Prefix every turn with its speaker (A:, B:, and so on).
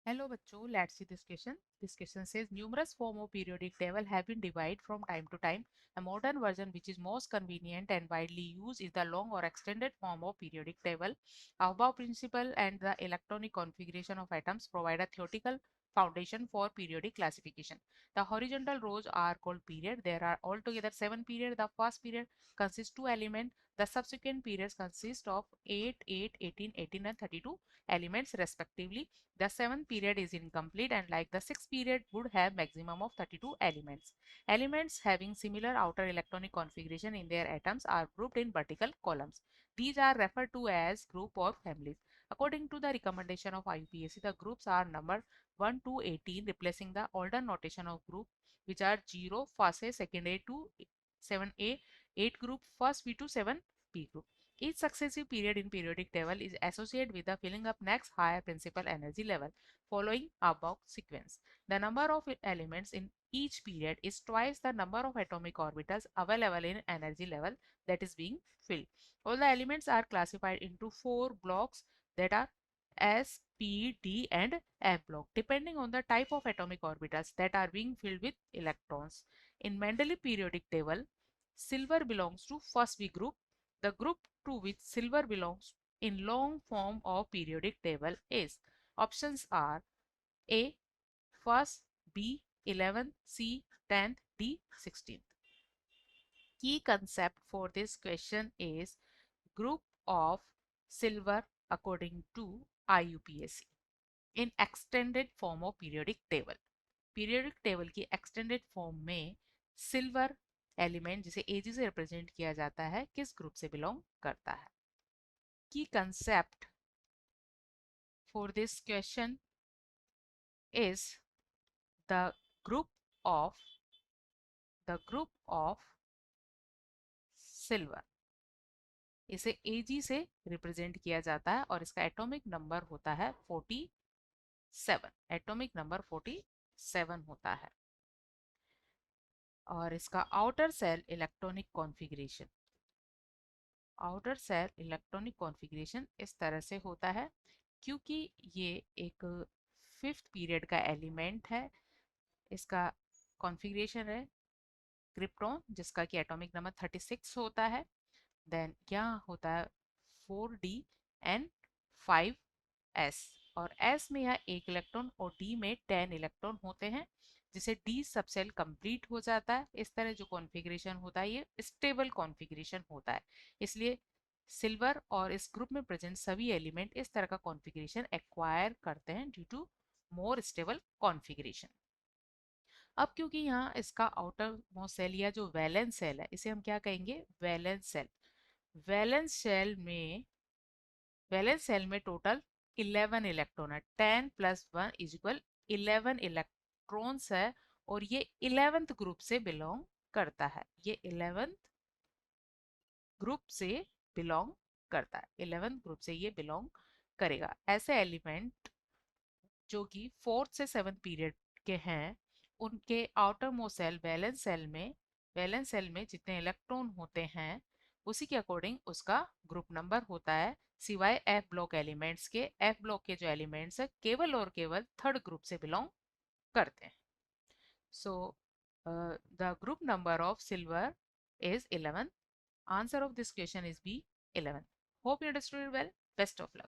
A: Hello bachcho, let's see this question. This question says numerous form of periodic table have been divided from time to time. A modern version which is most convenient and widely used is the long or extended form of periodic table. Above principle and the electronic configuration of atoms provide a theoretical foundation for periodic classification. The horizontal rows are called period. There are altogether 7 periods. The first period consists 2 elements. The subsequent periods consist of 8, 8, 18, 18 and 32 elements respectively. The seventh period is incomplete and like the sixth period would have maximum of 32 elements. Elements having similar outer electronic configuration in their atoms are grouped in vertical columns. These are referred to as group or families. According to the recommendation of IUPAC, the groups are numbered 1 to 18, replacing the older notation of group, which are 0, first A, second A to 7A, 8 group, first B to 7B group. Each successive period in periodic table is associated with the filling up next higher principal energy level following above sequence. The number of elements in each period is twice the number of atomic orbitals available in energy level that is being filled. All the elements are classified into 4 blocks that are S, P, D and F block depending on the type of atomic orbitals that are being filled with electrons. In Mendeleev periodic table, silver belongs to first B group. The group to which silver belongs in long form of periodic table is options are A first, B 11th, C 10th, D 16th. Key concept for this question is group of silver according to IUPAC in extended form of periodic table. Periodic table की extended form में silver element जिसे एजी से represent किया जाता है किस group से belong करता है. की concept for this question is the group of the group of silver. इसे एजी से रिप्रेजेंट किया जाता है और इसका एटॉमिक नंबर होता है 47. एटॉमिक नंबर 47 होता है और इसका आउटर सेल इलेक्ट्रॉनिक कॉन्फ़िगरेशन इस तरह से होता है. क्योंकि ये एक फिफ्थ पीरियड का एलिमेंट है, इसका कॉन्फ़िगरेशन है क्रिप्टॉन जिसका कि एटॉमिक नंबर 36 होता है. देन यहाँ होता है 4d एंड 5s और s में यहाँ एक इलेक्ट्रॉन और d में 10 इलेक्ट्रॉन होते हैं जिसे d सबसेल कंप्लीट हो जाता है. इस तरह जो कॉन्फ़िगरेशन होता है ये स्टेबल कॉन्फ़िगरेशन होता है. इसलिए सिल्वर और इस ग्रुप में प्रेजेंट सभी एलिमेंट इस तरह का कॉन्फ़िगरेशन एक्वायर करते हैं due to more stable configuration. अब क्योंकि यहाँ इसका आउटर मोस्ट सेल या जो वैलेंस सेल है इसे हम क्या कहेंगे, वैलेंस सेल. वैलेंस सेल में टोटल 11 इलेक्ट्रॉन है. 10 प्लस 1 इज इक्वल 11 इलेक्ट्रॉन्स है और ये 11th ग्रुप से बिलोंग करता है. ये 11th ग्रुप से बिलोंग करता है. 11th ग्रुप से ये बिलोंग करेगा. ऐसे एलिमेंट जो कि 4th से 7th पीरियड के हैं उनके outer most shell valence shell में जितने इलेक्ट्रॉन होते हैं उसी के अकॉर्डिंग उसका ग्रुप नंबर होता है, सिवाय एफ ब्लॉक एलिमेंट्स के. एफ ब्लॉक के जो एलिमेंट्स है केवल और केवल थर्ड ग्रुप से बिलोंग करते हैं. So the group number of silver is 11. Answer of this question is B 11. Hope you understood it well. Best of luck.